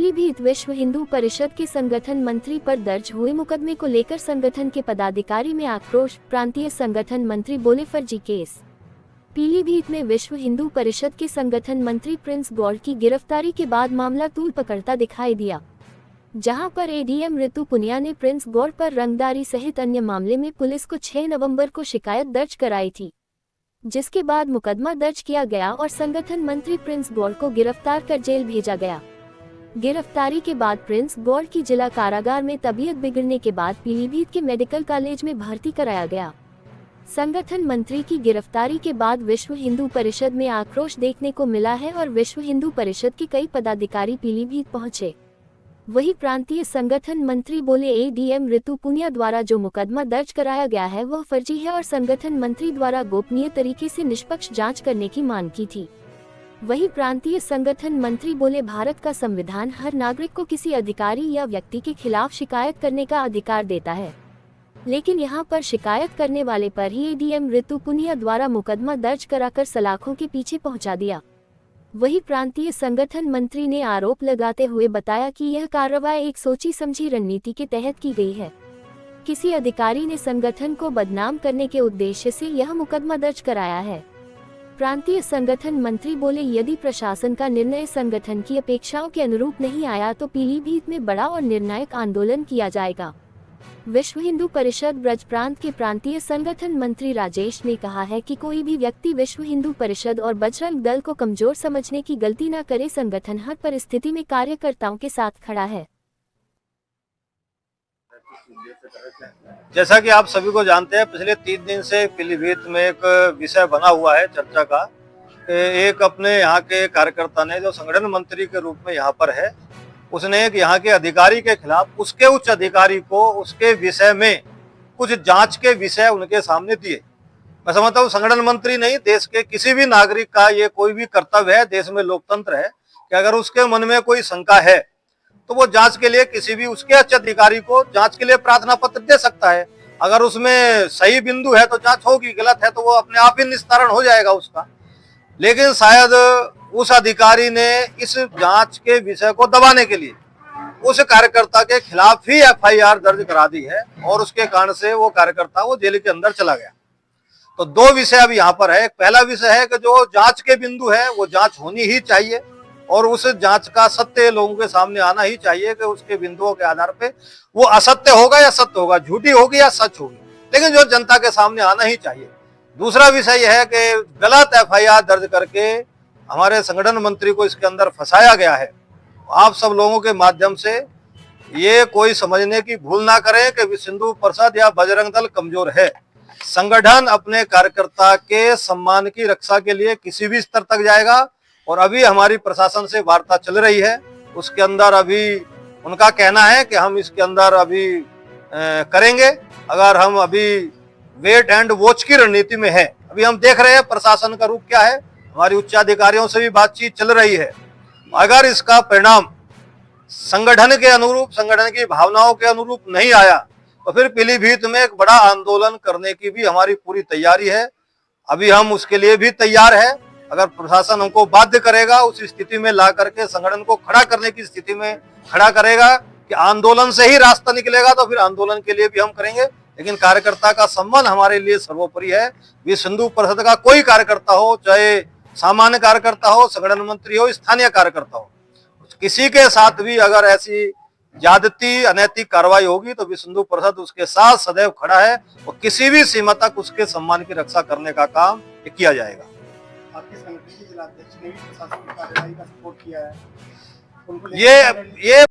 पीलीभीत विश्व हिंदू परिषद के संगठन मंत्री पर दर्ज हुए मुकदमे को लेकर संगठन के पदाधिकारी में आक्रोश। प्रांतीय संगठन मंत्री बोले फर्जी केस। पीलीभीत में विश्व हिंदू परिषद के संगठन मंत्री प्रिंस गौड़ की गिरफ्तारी के बाद मामला तूल पकड़ता दिखाई दिया, जहां पर एडीएम ऋतु पुनिया ने प्रिंस गौड़ पर रंगदारी सहित अन्य मामले में पुलिस को 6 नवंबर को शिकायत दर्ज कराई थी, जिसके बाद मुकदमा दर्ज किया गया और संगठन मंत्री प्रिंस गौड़ को गिरफ्तार कर जेल भेजा गया। गिरफ्तारी के बाद प्रिंस गौड़ की जिला कारागार में तबीयत बिगड़ने के बाद पीलीभीत के मेडिकल कॉलेज में भर्ती कराया गया। संगठन मंत्री की गिरफ्तारी के बाद विश्व हिंदू परिषद में आक्रोश देखने को मिला है और विश्व हिंदू परिषद के कई पदाधिकारी पीलीभीत पहुंचे। वहीं प्रांतीय संगठन मंत्री बोले एडीएम ऋतु पुनिया द्वारा जो मुकदमा दर्ज कराया गया है वह फर्जी है और संगठन मंत्री द्वारा गोपनीय तरीके से निष्पक्ष जांच करने की मांग की थी। वहीं प्रांतीय संगठन मंत्री बोले भारत का संविधान हर नागरिक को किसी अधिकारी या व्यक्ति के खिलाफ शिकायत करने का अधिकार देता है, लेकिन यहां पर शिकायत करने वाले पर ही एडीएम ऋतु पुनिया द्वारा मुकदमा दर्ज कराकर सलाखों के पीछे पहुंचा दिया। वहीं प्रांतीय संगठन मंत्री ने आरोप लगाते हुए बताया कि यह कार्रवाई एक सोची समझी रणनीति के तहत की गई है। किसी अधिकारी ने संगठन को बदनाम करने के उद्देश्य से यह मुकदमा दर्ज कराया है। प्रांतीय संगठन मंत्री बोले यदि प्रशासन का निर्णय संगठन की अपेक्षाओं के अनुरूप नहीं आया तो पीलीभीत में बड़ा और निर्णायक आंदोलन किया जाएगा। विश्व हिंदू परिषद ब्रज प्रांत के प्रांतीय संगठन मंत्री राजेश ने कहा है कि कोई भी व्यक्ति विश्व हिंदू परिषद और बजरंग दल को कमजोर समझने की गलती न करे। संगठन हर परिस्थिति में कार्यकर्ताओं के साथ खड़ा है। जैसा कि आप सभी को जानते हैं, पिछले 3 दिन से पीलीभीत में एक विषय बना हुआ है चर्चा का। एक अपने यहाँ के कार्यकर्ता ने जो संगठन मंत्री के रूप में यहाँ पर है, उसने एक यहाँ के अधिकारी के खिलाफ उसके उच्च अधिकारी को उसके विषय में कुछ जांच के विषय उनके सामने दिए। मैं समझता हूँ संगठन मंत्री नहीं, देश के किसी भी नागरिक का ये कोई भी कर्तव्य है, देश में लोकतंत्र है कि अगर उसके मन में कोई शंका है तो वो जांच के लिए किसी भी उसके उच्च अधिकारी को जांच के लिए प्रार्थना पत्र दे सकता है। अगर उसमें सही बिंदु है तो जांच होगी, गलत है तो वो अपने आप ही निस्तारण हो जाएगा उसका। लेकिन शायद उस अधिकारी ने इस जांच के विषय को दबाने के लिए उस कार्यकर्ता के खिलाफ ही एफआईआर दर्ज करा दी है और उसके कारण से वो कार्यकर्ता वो जेल के अंदर चला गया। तो 2 विषय अभी यहाँ पर है। एक पहला विषय है कि जो जांच के बिंदु है वो जांच होनी ही चाहिए और उस जांच का सत्य लोगों के सामने आना ही चाहिए कि उसके बिंदुओं के आधार पे वो असत्य होगा या सत्य होगा, झूठी होगी या सच होगी, लेकिन जो जनता के सामने आना ही चाहिए। दूसरा विषय यह है कि गलत एफआईआर दर्ज करके हमारे संगठन मंत्री को इसके अंदर फंसाया गया है। आप सब लोगों के माध्यम से ये कोई समझने की भूल ना करें कि विश्व हिंदू परिषद या बजरंग दल कमजोर है। संगठन अपने कार्यकर्ता के सम्मान की रक्षा के लिए किसी भी स्तर तक जाएगा और अभी हमारी प्रशासन से वार्ता चल रही है। उसके अंदर अभी उनका कहना है कि हम इसके अंदर अभी करेंगे। अगर हम अभी वेट एंड वॉच की रणनीति में है, अभी हम देख रहे हैं प्रशासन का रुख क्या है। हमारी उच्चाधिकारियों से भी बातचीत चल रही है। अगर इसका परिणाम संगठन के अनुरूप, संगठन की भावनाओं के अनुरूप नहीं आया तो फिर पीलीभीत में एक बड़ा आंदोलन करने की भी हमारी पूरी तैयारी है। अभी हम उसके लिए भी तैयार है। अगर प्रशासन हमको बाध्य करेगा, उस स्थिति में ला करके संगठन को खड़ा करने की स्थिति में खड़ा करेगा कि आंदोलन से ही रास्ता निकलेगा, तो फिर आंदोलन के लिए भी हम करेंगे। लेकिन कार्यकर्ता का सम्मान हमारे लिए सर्वोपरि है। विश्व हिंदू परिषद का कोई कार्यकर्ता हो, चाहे सामान्य कार्यकर्ता हो, संगठन मंत्री हो, स्थानीय कार्यकर्ता हो, किसी के साथ भी अगर ऐसी ज्यादती अनैतिक कार्रवाई होगी तो विश्व हिंदू परिषद उसके साथ सदैव खड़ा है और किसी भी सीमा तक उसके सम्मान की रक्षा करने का काम किया जाएगा। आपके संगठन के जिलाध्यक्ष ने भी प्रशासन की कार्रवाई का सपोर्ट किया है। ये